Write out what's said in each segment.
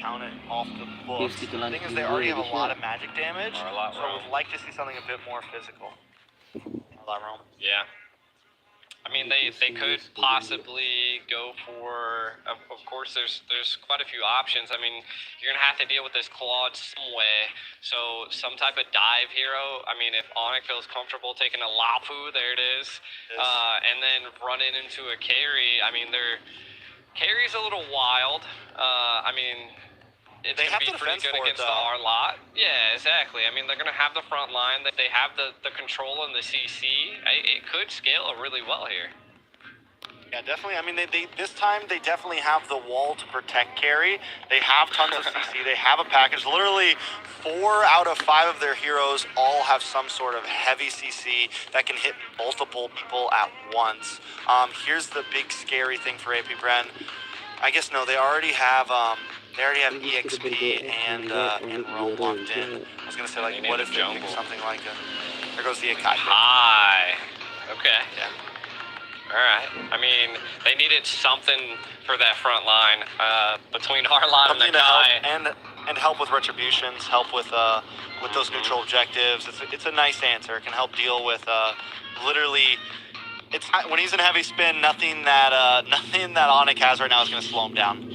count it off the books. The thing is, they already have a lot of magic damage, so I would like to see something a bit more physical. A lot, Rome. Yeah. I mean, they could possibly go for, of course, there's quite a few options. I mean, you're going to have to deal with this Claude some way. So some type of dive hero. I mean, if Onic feels comfortable taking a Lapu, there it is. And then running into a carry. I mean, carry's a little wild. I mean, it's going to be pretty good against our lot. Yeah, exactly. I mean, they're going to have the front line. They have the control and the CC. It could scale really well here. Yeah, definitely. I mean, this time they definitely have the wall to protect carry. They have tons of CC. They have a package. Literally 4 out of 5 of their heroes all have some sort of heavy CC that can hit multiple people at once. Here's the big scary thing for AP Bren. I guess no, they already have EXP and Rome locked in. I was gonna say, like, what if they pick something like a... There goes the Akai. Hi. Okay. Yeah. All right. I mean, they needed something for that front line between our line and Akai. And help with retributions, help with those neutral objectives. It's a nice answer. It can help deal with literally. It's when he's in heavy spin, nothing that Onic has right now is going to slow him down.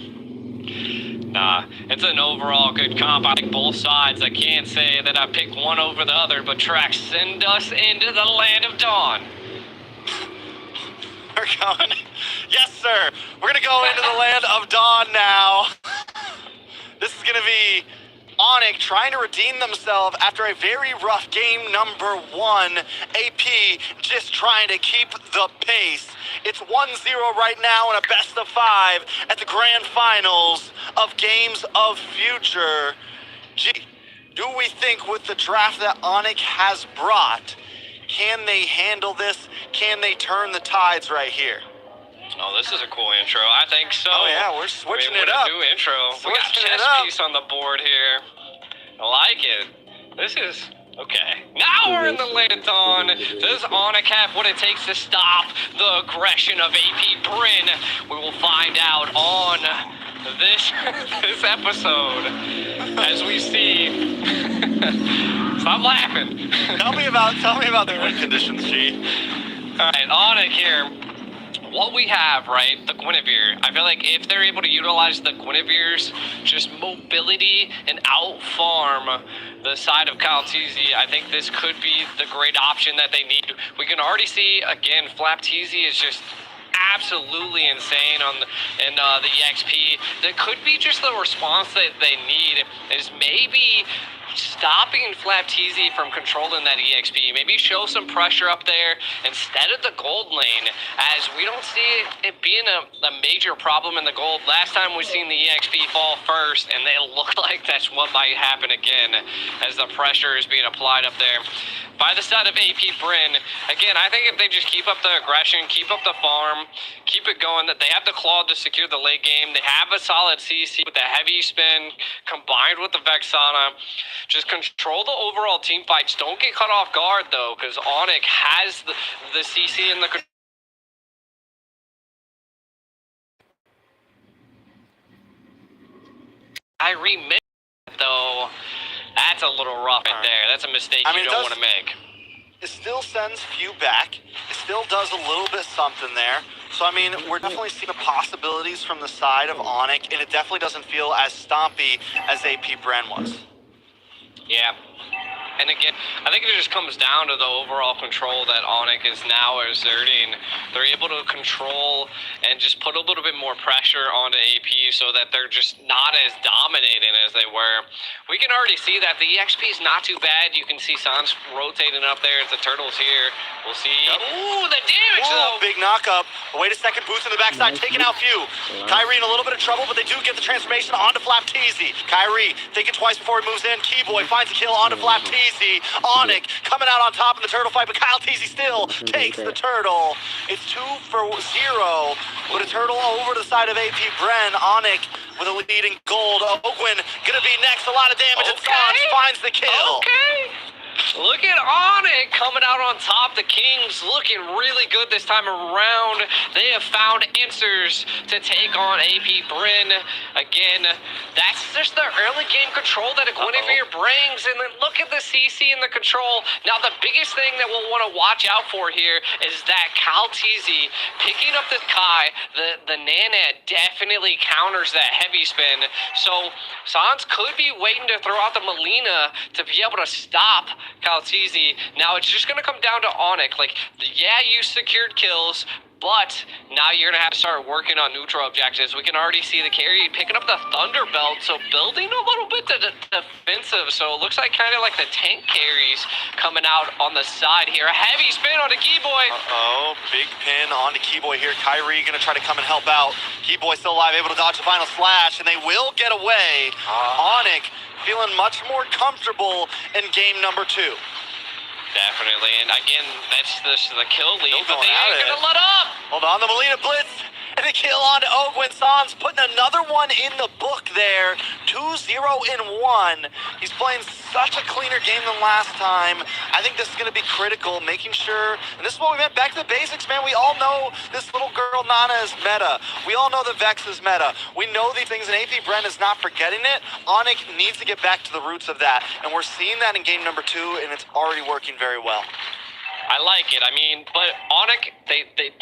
Nah, it's an overall good comp. I think both sides. I can't say that I pick one over the other, but tracks send us into the land of dawn. We're going. Yes, sir. We're going to go into the land of dawn now. This is going to be Onic trying to redeem themselves after a very rough game number 1. AP just trying to keep the pace. It's 1-0 right now in a best of 5 at the grand finals of Games of Future. Gee, do we think with the draft that Onic has brought, can they handle this? Can they turn the tides right here? Oh, this is a cool intro. I think so. Oh, yeah, we're switching it up. New intro. We got chess piece on the board here. I like it. This is... Okay. Now we're in the land of dawn. Does Onic have what it takes to stop the aggression of AP Bren? We will find out on this episode as we see... Stop laughing. Tell me about the win conditions, G. All right, Onic here. What we have, right, the Guinevere, I feel like if they're able to utilize the Guinevere's just mobility and out-farm the side of Kaltizi, I think this could be the great option that they need. We can already see, again, Flaptizi is just absolutely insane on the EXP. That could be just the response that they need is maybe stopping Flaptizi from controlling that EXP. Maybe show some pressure up there instead of the gold lane, as we don't see it being a major problem in the gold. Last time we seen the EXP fall first, and they look like that's what might happen again as the pressure is being applied up there. By the side of AP Bren, again, I think if they just keep up the aggression, keep up the farm, keep it going, that they have the Claude to secure the late game. They have a solid CC with the heavy spin combined with the Vexana. Just control the overall team fights. Don't get caught off guard, though, because Onic has the CC and the control. I remix though. That's a little rough right there. That's a mistake you don't want to make. It still sends few back. It still does a little bit something there. So, I mean, we're definitely seeing the possibilities from the side of Onic, and it definitely doesn't feel as stompy as AP Bren was. Yeah. And again, I think it just comes down to the overall control that Onic is now exerting. They're able to control and just put a little bit more pressure onto AP so that they're just not as dominating as they were. We can already see that the EXP is not too bad. You can see Sans rotating up there as the Turtle's here. We'll see. Yep. Ooh, the damage though. Big knockup. Wait a second, boost in the backside, taking out Few. Kyrie in a little bit of trouble, but they do get the transformation onto Flaptizi. Kyrie thinking twice before he moves in. Keyboy finds a kill onto Flaptizi. Onic coming out on top in the turtle fight, but Kaltizi still takes the turtle. It's 2 for 0 with a turtle over to the side of AP Bren. Onic with a lead in gold. Ogwin gonna be next. A lot of damage, and Sans finds the kill. Okay. Look at Onic coming out on top. The Kings looking really good this time around. They have found answers to take on AP bren. Again, that's just the early game control that a Guinevere brings. And then look at the CC in the control. Now, the biggest thing that we'll want to watch out for here is that Calteezy picking up the Kai. The Nanette definitely counters that heavy spin. So Sans could be waiting to throw out the Melina to be able to stop Calteezy. Now it's just going to come down to Onic. Like, yeah, you secured kills, but now you're going to have to start working on neutral objectives. We can already see the carry picking up the Thunder Belt, so building a little bit defensive. So it looks like kind of like the tank carries coming out on the side here. A heavy spin on the Keyboy. Uh-oh, big pin on the Keyboy here. Kyrie going to try to come and help out. Keyboy still alive, able to dodge the final slash, and they will get away. Onic feeling much more comfortable in game number 2. Definitely, and again, that's the kill lead, but they at ain't it. gonna let up. Hold on, the Melina blitz, and a kill on to Ogwin. Sans putting another one in the book there. 2-0 in 1. He's playing such a cleaner game than last time. I think this is going to be critical, making sure, and this is what we meant, back to the basics, man. We all know this little girl Nana is meta. We all know that Vex is meta. We know these things, and AP bren is not forgetting it. Onic needs to get back to the roots of that, and we're seeing that in game number 2, and it's already working very well. I like it. I mean, but Onic, they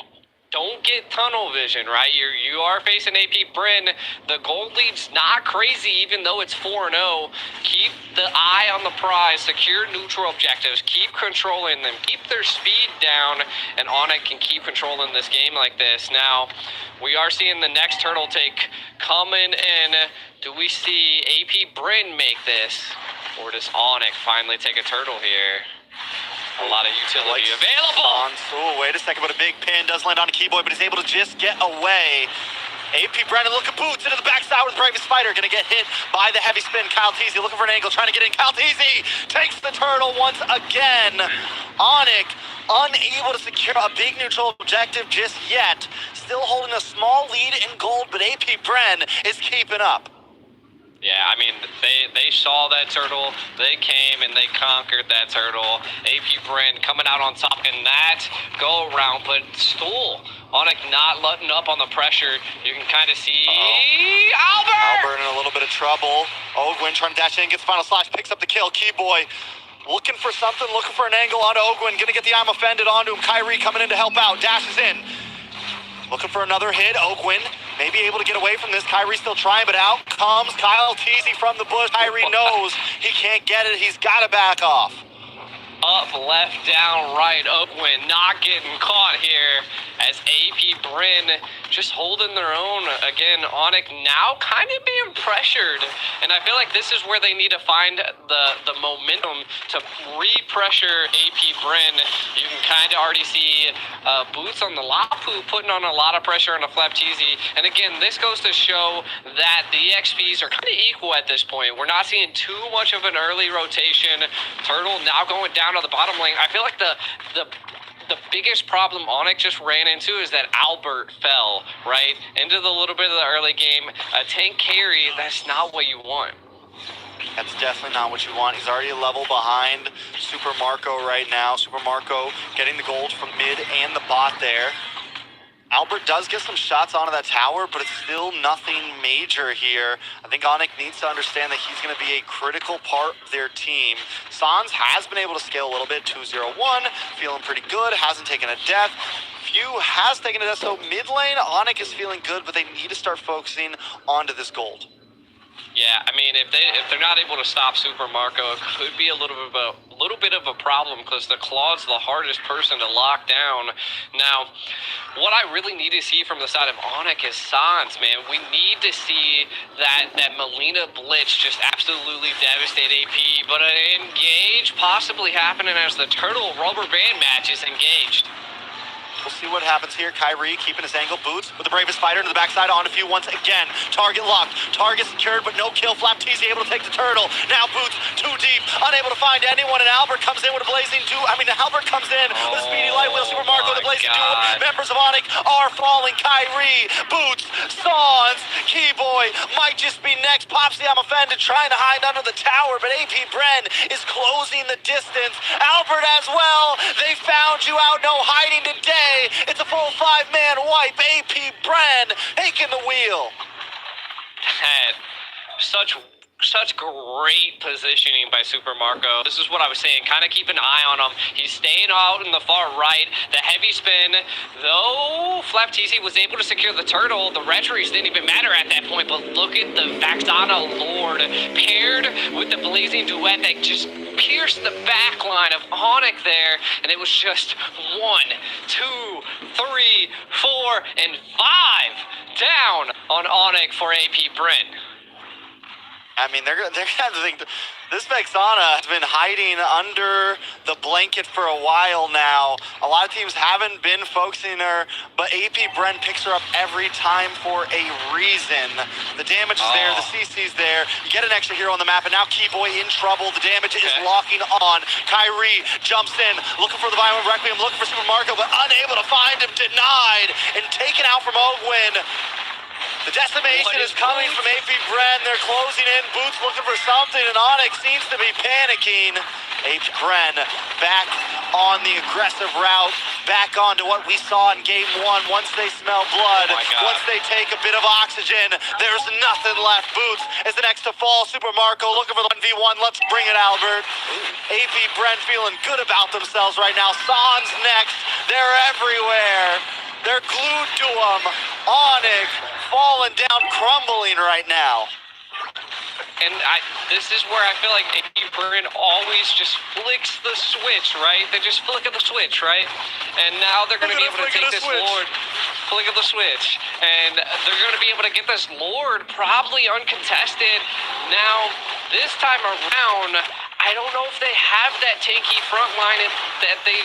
don't get tunnel vision, right? You are facing AP bren. The gold lead's not crazy, even though it's 4-0. Keep the eye on the prize, secure neutral objectives, keep controlling them, keep their speed down, and Onic can keep controlling this game like this. Now, we are seeing the next turtle take coming in. Do we see AP bren make this? Or does Onic finally take a turtle here? A lot of utility available. Oh, wait a second, but a big pin does land on a Keyboy, but he's able to just get away. AP bren looking boots into the backside with Bravest Spider. Gonna get hit by the heavy spin. Calteezy looking for an angle, trying to get in. Calteezy takes the turtle once again. Onic unable to secure a big neutral objective just yet. Still holding a small lead in gold, but AP bren is keeping up. Yeah, I mean, they saw that turtle, they came and they conquered that turtle. AP bren coming out on top in that go around, but still, Onic not letting up on the pressure. You can kind of see Albert in a little bit of trouble. Ogwin trying to dash in, gets final slash, picks up the kill. Keyboy looking for something, looking for an angle onto Ogwin, gonna get the I'm offended onto him. Kyrie coming in to help out, dashes in. Looking for another hit. Ogwin may be able to get away from this. Kyrie still trying, but out comes Calteezy from the bush. Kyrie knows he can't get it. He's got to back off. Up, left, down, right. Ogwin not getting caught here as AP bren just holding their own. Again, Onic now kind of being pressured. And I feel like this is where they need to find the momentum to re-pressure AP bren. You can kind of already see Boots on the Lapu putting on a lot of pressure on the Flapteezy. And again, this goes to show that the XPs are kind of equal at this point. We're not seeing too much of an early rotation. Turtle now going down to the bottom lane. I feel like the biggest problem Onic just ran into is that Albert fell, right? Into the little bit of the early game. A tank carry, that's not what you want. That's definitely not what you want. He's already a level behind Super Marco right now. Super Marco getting the gold from mid and the bot there. Albert does get some shots onto that tower, but it's still nothing major here. I think Onic needs to understand that he's going to be a critical part of their team. Sans has been able to scale a little bit, 2-0-1, feeling pretty good, hasn't taken a death. Few has taken a death, so mid lane, Onic is feeling good, but they need to start focusing onto this gold. Yeah, I mean, if they're not able to stop Super Marco, it could be a little bit of a problem because the Claw's the hardest person to lock down. Now, what I really need to see from the side of Onic is Sans, man. We need to see that Melina Blitz just absolutely devastate AP, but an engage possibly happening as the Turtle Rubber Band match is engaged. We'll see what happens here. Kyrie keeping his angle. Boots with the bravest fighter into the backside on a few once again. Target locked. Target secured, but no kill. Flapteezy able to take the turtle. Now Boots too deep, unable to find anyone, and Albert comes in with a blazing duo. Albert comes in with a speedy light wheel. Super Marco with a blazing duo. Members of Onic are falling. Kyrie, Boots, Sans, Keyboy might just be next. Popsy, I'm offended, trying to hide under the tower, but AP Bren is closing the distance. Albert as well. They found you out. No hiding today. It's a full 5-man wipe. AP Bren taking the wheel. Had such great positioning by Super Marco. This is what I was saying. Kind of keep an eye on him. He's staying out in the far right. The heavy spin, though Flapteezy was able to secure the turtle, the retries didn't even matter at that point. But look at the Vaxana Lord paired with the blazing duet that just pierced the back line of Onic there. And it was just 1, 2, 3, 4, and 5 down on Onic for AP Bren. I mean, they're gonna have to think. This Vexana has been hiding under the blanket for a while now. A lot of teams haven't been focusing her, but AP Bren picks her up every time for a reason. The damage is there, the CC's there. You get an extra hero on the map, and now Keyboy in trouble. The damage is locking on. Kyrie jumps in, looking for the Violent Requiem, looking for Super Marco, but unable to find him, denied, and taken out from Ogwin. The decimation is coming from AP Bren. They're closing in. Boots looking for something, and Onic seems to be panicking. AP Bren back on the aggressive route, back onto what we saw in Game 1. Once they smell blood, once they take a bit of oxygen, there's nothing left. Boots is the next to fall. Super Marco looking for the 1v1. Let's bring it, Albert. AP Bren feeling good about themselves right now. Sans next. They're everywhere. They're glued to him. Onic falling down, crumbling right now. And this is where I feel like AP Bren always just flicks the switch, right? They just flick of the switch, right? And now they're going to be able to take this Lord, flick of the switch, and they're going to be able to get this Lord probably uncontested. Now, this time around, I don't know if they have that tanky front line that they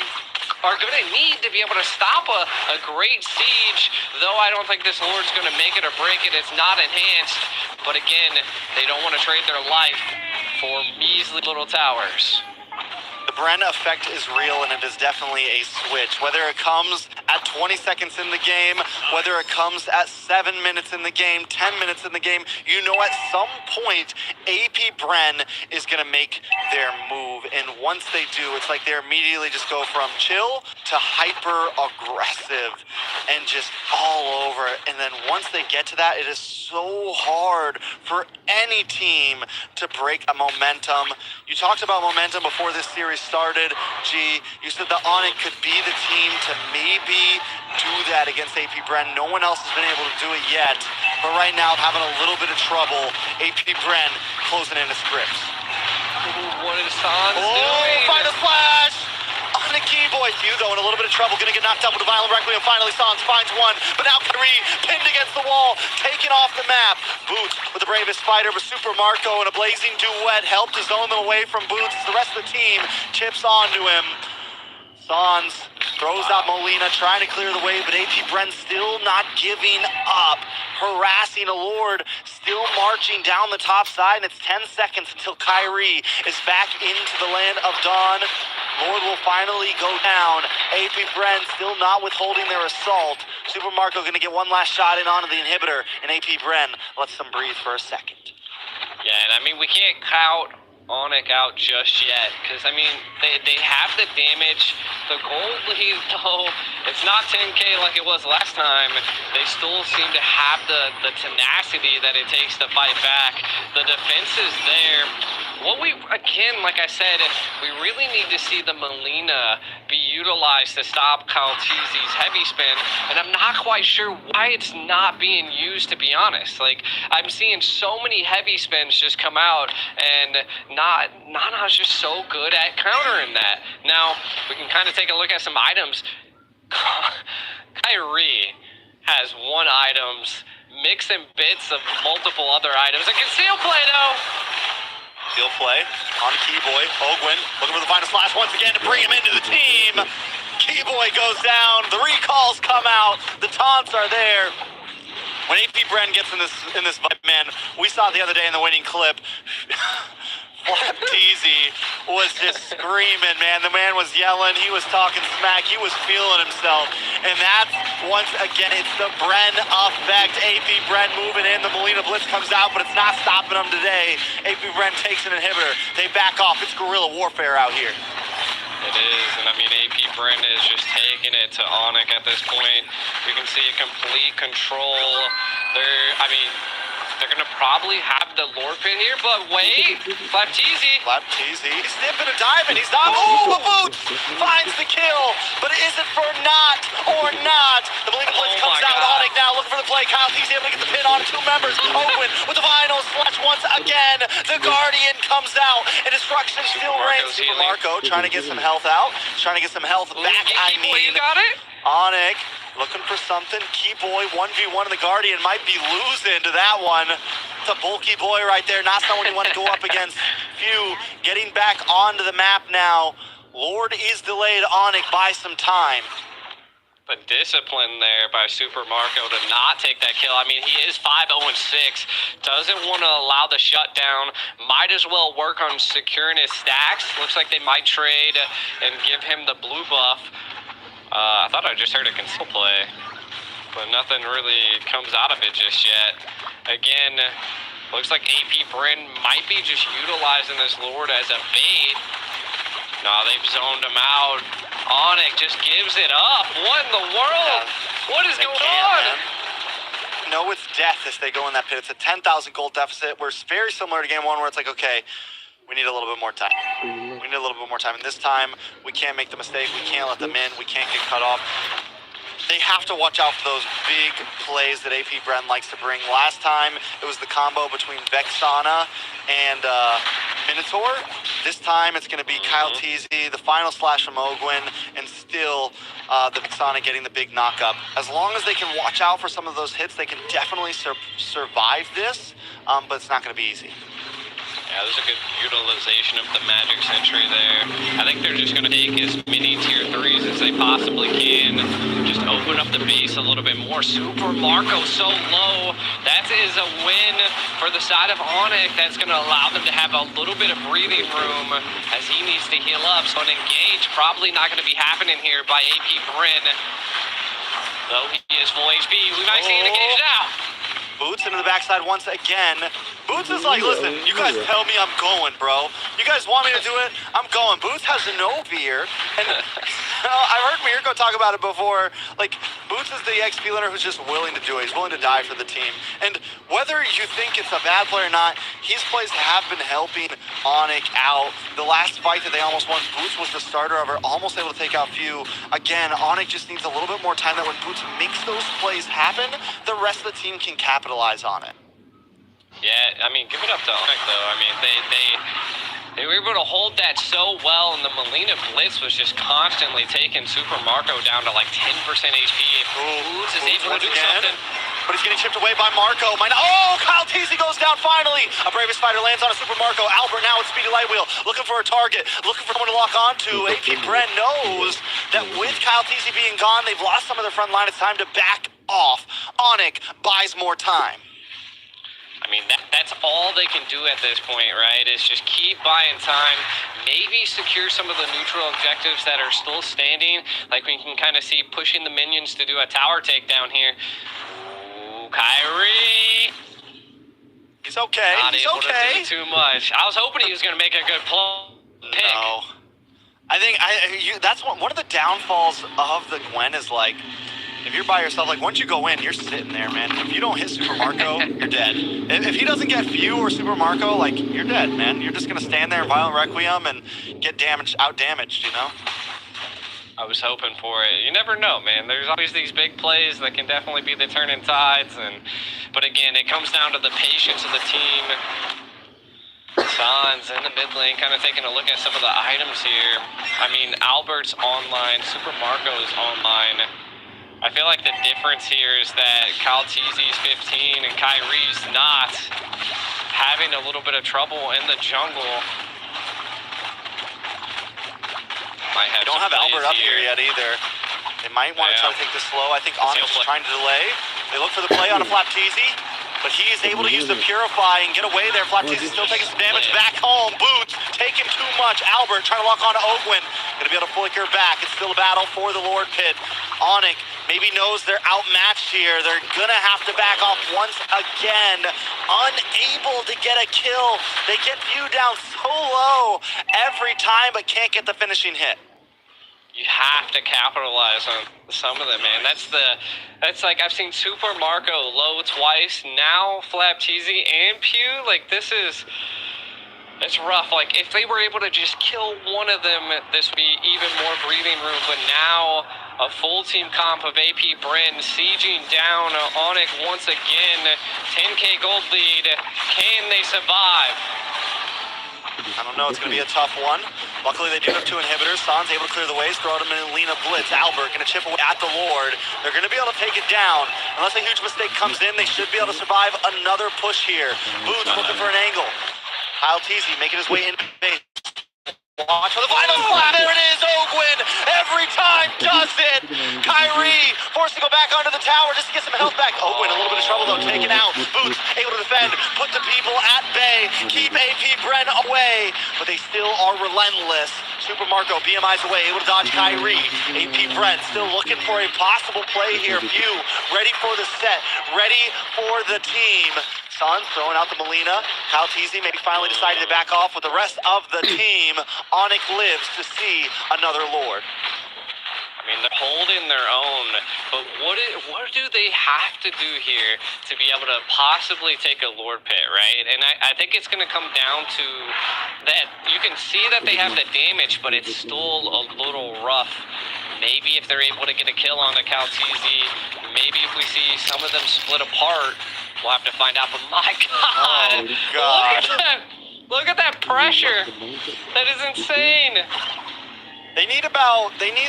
are going to need to be able to stop a great siege, though I don't think this Lord's going to make it or break it. It's not enhanced, but again, they don't want to trade their life for measly little towers. The Bren effect is real, and it is definitely a switch. Whether it comes at 20 seconds in the game, whether it comes at 7 minutes in the game, 10 minutes in the game, you know at some point, AP Bren is going to make their move. And once they do, it's like they immediately just go from chill to hyper-aggressive and just all over. And then once they get to that, it is so hard for any team to break a momentum. You talked about momentum before this series started. G, you said that Onic could be the team to maybe do that against AP Bren. No one else has been able to do it yet. But right now, having a little bit of trouble. AP Bren closing in his grips. What is Sans doing? Final flash! On the Keyboy. Few, though, in a little bit of trouble. Gonna get knocked out with a Violent Requiem. Finally, Sans finds one. But now Kyrie pinned against the wall, taken off the map. Boots with the bravest fighter, but Super Marco and a blazing duet helped to zone them away from Boots. The rest of the team chips onto him. Sans throws out Molina, trying to clear the way, but AP Bren still not giving up. Harassing a Lord, still marching down the top side, and it's 10 seconds until Kyrie is back into the land of Dawn. Lord will finally go down. AP Bren still not withholding their assault. Super Marco gonna get one last shot in onto the inhibitor, and AP Bren lets them breathe for a second. Yeah, and I mean, we can't count Onic out just yet, because I mean, they have the damage. The gold lead, though, it's not 10k like it was last time. They still seem to have the tenacity that it takes to fight back. The defense is there. What we, again, like I said, we really need to see the Molina be utilized to stop Kaltizi's heavy spin, and I'm not quite sure why it's not being used, to be honest. Like, I'm seeing so many heavy spins just come out, and Nana's just so good at countering that. Now, we can kind of take a look at some items. Kyrie has one items, mixing bits of multiple other items. A conceal play, though. Field play on Keyboy. Ogwin looking for the final slash once again to bring him into the team. T-Boy goes down. The recalls come out. The taunts are there. When AP Bren gets in this vibe, man, we saw it the other day in the winning clip. Flap Teasy was just screaming, man. The man was yelling. He was talking smack. He was feeling himself. And that's, once again, it's the Bren effect. AP Bren moving in. The Molina Blitz comes out, but it's not stopping them today. AP Bren takes an inhibitor. They back off. It's guerrilla warfare out here. It is, and I mean, AP Bren is just taking it to Onic at this point. You can see complete control. They're going to probably have the lore pit here, but wait, Flap Teasy. Flap Teasy, he's dipping and diving, he's not, oh, Boots finds the kill, but is it for not or not? The Molina Blitz comes out, Onic now looking for the play, Kyle Teasy able to get the pin on 2 members, Owen with the final slash once again, the Guardian comes out, and destruction still reigns. Super Marco trying to get some health out, trying to get some health back, You got it? Onic looking for something. Keyboy 1v1 and the Guardian might be losing to that one. It's a bulky boy right there. Not someone you want to go up against. Few getting back onto the map now. Lord is delayed Onic by some time. But discipline there by Super Marco to not take that kill. I mean, he is 5-0-6. Doesn't want to allow the shutdown. Might as well work on securing his stacks. Looks like they might trade and give him the blue buff. I thought I just heard a conceal play, but nothing really comes out of it just yet. Again, looks like AP Bren might be just utilizing this Lord as a bait. No, they've zoned him out. Onic just gives it up. What in the world? What is going on? Man. No, it's death if they go in that pit. It's a 10,000 gold deficit. We're very similar to game 1 where it's like, okay, we need a little bit more time. We need a little bit more time. And this time, we can't make the mistake. We can't let them in. We can't get cut off. They have to watch out for those big plays that AP Bren likes to bring. Last time, it was the combo between Vexana and Minotaur. This time, it's going to be Kyle Teasy, the final slash from Ogwin, and still the Vexana getting the big knock-up. As long as they can watch out for some of those hits, they can definitely survive this, but it's not going to be easy. Yeah, there's a good utilization of the Magic Sentry there. I think they're just going to take as many tier 3s as they possibly can. Just open up the base a little bit more. Super Marco so low. That is a win for the side of Onic. That's going to allow them to have a little bit of breathing room as he needs to heal up. So an engage probably not going to be happening here by AP Bren. Though he is full HP. We might see an engage now. Boots into the backside once again. Boots is like, listen, you guys tell me I'm going, bro. You guys want me to do it? I'm going. Boots has no fear. And I've heard Mirko talk about it before. Like, Boots is the XP leader who's just willing to do it. He's willing to die for the team. And whether you think it's a bad play or not, his plays have been helping Onic out. The last fight that they almost won, Boots was the starter of it, almost able to take out Few. Again, Onic just needs a little bit more time that when Boots makes those plays happen, the rest of the team can capitalize on it. Yeah, I mean, give it up to Onic, though. I mean, they were able to hold that so well, and the Molina Blitz was just constantly taking Super Marco down to like 10% HP. Boots is able to do something. But he's getting chipped away by Marco. Oh, Kyle Teasy goes down finally. A Bravest Fighter lands on a Super Marco. Albert now with Speedy Light Wheel, looking for a target, looking for someone to lock onto. AP Bren knows that with Kyle Teasy being gone, they've lost some of their front line. It's time to back off. Onic buys more time. I mean, that's all they can do at this point, right? Is just keep buying time, maybe secure some of the neutral objectives that are still standing. Like we can kind of see pushing the minions to do a tower takedown here. Ooh, Kyrie. He's okay. Not He's able okay. to do too much. I was hoping he was going to make a good pick. No. I think that's one of the downfalls of the Gwen is like, if you're by yourself, like once you go in, you're sitting there, man. If you don't hit Super Marco, you're dead. If he doesn't get Few or Super Marco, like you're dead, man. You're just gonna stand there, Violent Requiem, and get out damaged, you know? I was hoping for it. You never know, man. There's always these big plays that can definitely be the turning tides, but again, it comes down to the patience of the team. Sans in the mid lane, kind of taking a look at some of the items here. I mean, Albert's online, Super Marco's online. I feel like the difference here is that Kyle Teasy's 15 and Kyrie's not, having a little bit of trouble in the jungle. Might have Don't some have Albert plays up here yet either. They might want to try to take this slow. I think Onyx is trying to delay. They look for the play on a Flapteezy, but he is able to use the Purify and get away there. Flapteezy still taking some damage. Back home, Boots taking too much. Albert trying to lock on to Oakwin. Gonna be able to flicker back. It's still a battle for the Lord Pit. Onic maybe knows they're outmatched here. They're gonna have to back off once again. Unable to get a kill. They get viewed down so low every time, but can't get the finishing hit. You have to capitalize on some of them, man. That's like, I've seen Super Marco low twice, now Flapteezy and Pew. Like, it's rough. Like, if they were able to just kill one of them, this would be even more breathing room. But now, a full team comp of AP bren sieging down Onic once again. 10K gold lead. Can they survive? I don't know, it's going to be a tough one. Luckily, they do have 2 inhibitors. San's able to clear the ways, throw them in Lena Blitz. Albert going to chip away at the Lord. They're going to be able to take it down. Unless a huge mistake comes in, they should be able to survive another push here. Boots looking for an angle. Kyle Teasy making his way in base. Watch for the final slap. There it is, Oakwin. Every time does it. Kyrie forced to go back under the tower just to get some health back. Oakwin a little bit of trouble though, taken out. Boots able to defend, put the people at bay, keep AP bren away, but they still are relentless. Super Marco, BMI's away, able to dodge Kyrie. AP bren still looking for a possible play here. View ready for the set, ready for the team. Sun throwing out the Molina. Kyle Teasy maybe finally decided to back off with the rest of the team. Onic lives to see another Lord. I mean, they're holding their own, but what do they have to do here to be able to possibly take a Lord Pit, right? And I think it's going to come down to that. You can see that they have the damage, but it's still a little rough. Maybe if they're able to get a kill on the Calteezy, maybe if we see some of them split apart, we'll have to find out. But my God, oh, God. Look at that pressure. That is insane. They need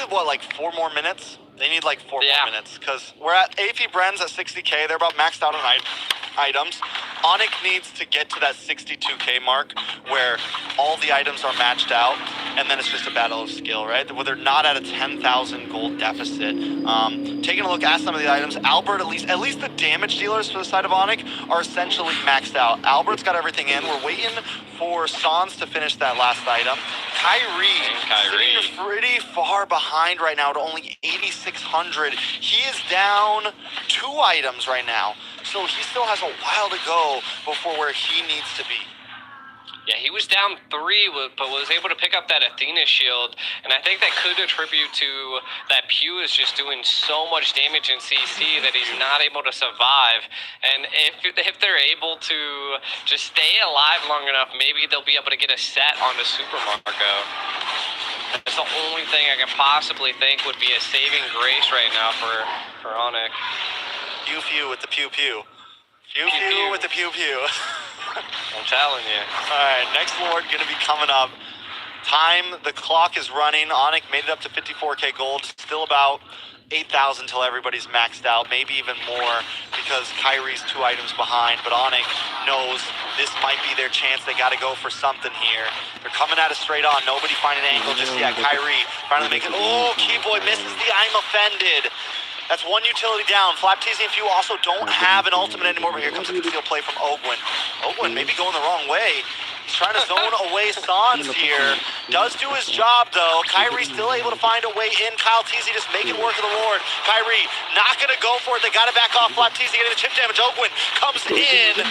what, like 4 more minutes? They need like 4 more minutes, because we're at AP bren's at 60K. They're about maxed out on items. Onic needs to get to that 62K mark where all the items are matched out, and then it's just a battle of skill, right? Where they're not at a 10,000 gold deficit. Taking a look at some of the items, Albert, at least the damage dealers for the side of Onic are essentially maxed out. Albert's got everything in. We're waiting for Sans to finish that last item. Kyrie sitting pretty far behind right now to only 8,600. He is down 2 items right now. So he still has a while to go before where he needs to be. Yeah, he was down 3, but was able to pick up that Athena shield, and I think that could attribute to that Pew is just doing so much damage in CC that he's not able to survive. And if they're able to just stay alive long enough, maybe they'll be able to get a set on the Super Marco. That's the only thing I can possibly think would be a saving grace right now for Onic. Pew with the pew. Pew with the pew. I'm telling you. All right, next Lord gonna be coming up. The clock is running. Onic made it up to 54K gold. Still about 8,000 till everybody's maxed out, maybe even more because Kyrie's 2 items behind. But Onic knows this might be their chance. They got to go for something here. They're coming at it straight on. Nobody finding an angle just yet. Kyrie trying to make it. Oh, Keyboy misses the I'm offended. That's 1 utility down. Flapteezy and Few also don't have an ultimate anymore, but here comes a concealed play from Oakwin. Oakwin maybe going the wrong way. He's trying to zone away Sans here. Does do his job, though. Kyrie still able to find a way in. Kyle Teasy just making work of the Lord. Kyrie not going to go for it. They got to back off. Flapteezy getting the chip damage. Oakwin comes in.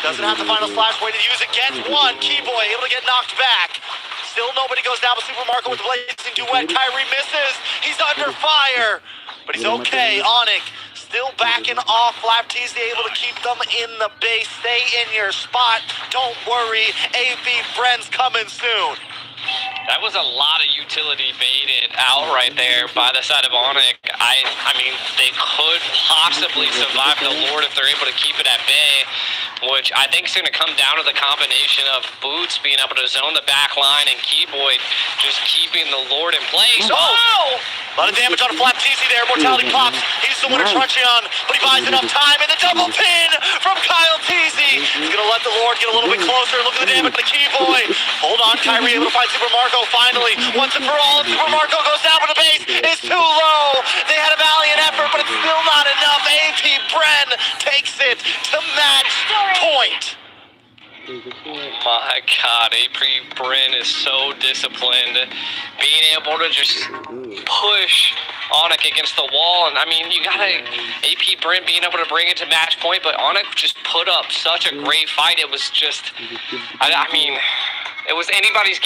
Doesn't have the final flash. Way to use it. Gets 1. Keyboy able to get knocked back. Still nobody goes down with Super Marco with the blazing duet. Kyrie misses. He's under fire. But he's okay. Onic still backing off. Flapteezy able to keep them in the base. Stay in your spot. Don't worry. AP bren's coming soon. That was a lot of utility baited out right there by the side of Onic. I mean, they could possibly survive the Lord if they're able to keep it at bay, which I think is going to come down to the combination of Boots being able to zone the back line and Keyboy just keeping the Lord in place. Oh! A lot of damage on a Flapteezy there. Mortality pops. He's the winner, Truncheon, but he buys enough time. And the double pin from Kyle Teasy. He's going to let the Lord get a little bit closer. Look at the damage, the key boy. Hold on, Kyrie able to find Super Marco finally. Once and for all, Super Marco goes down, but the base is too low. They had a valiant effort, but it's still not enough. AP Bren takes it to match point. My God, AP Bren is so disciplined. Being able to just push Onic against the wall, and I mean, you gotta AP Bren being able to bring it to match point, but Onic just put up such a great fight. It was just, I mean, it was anybody's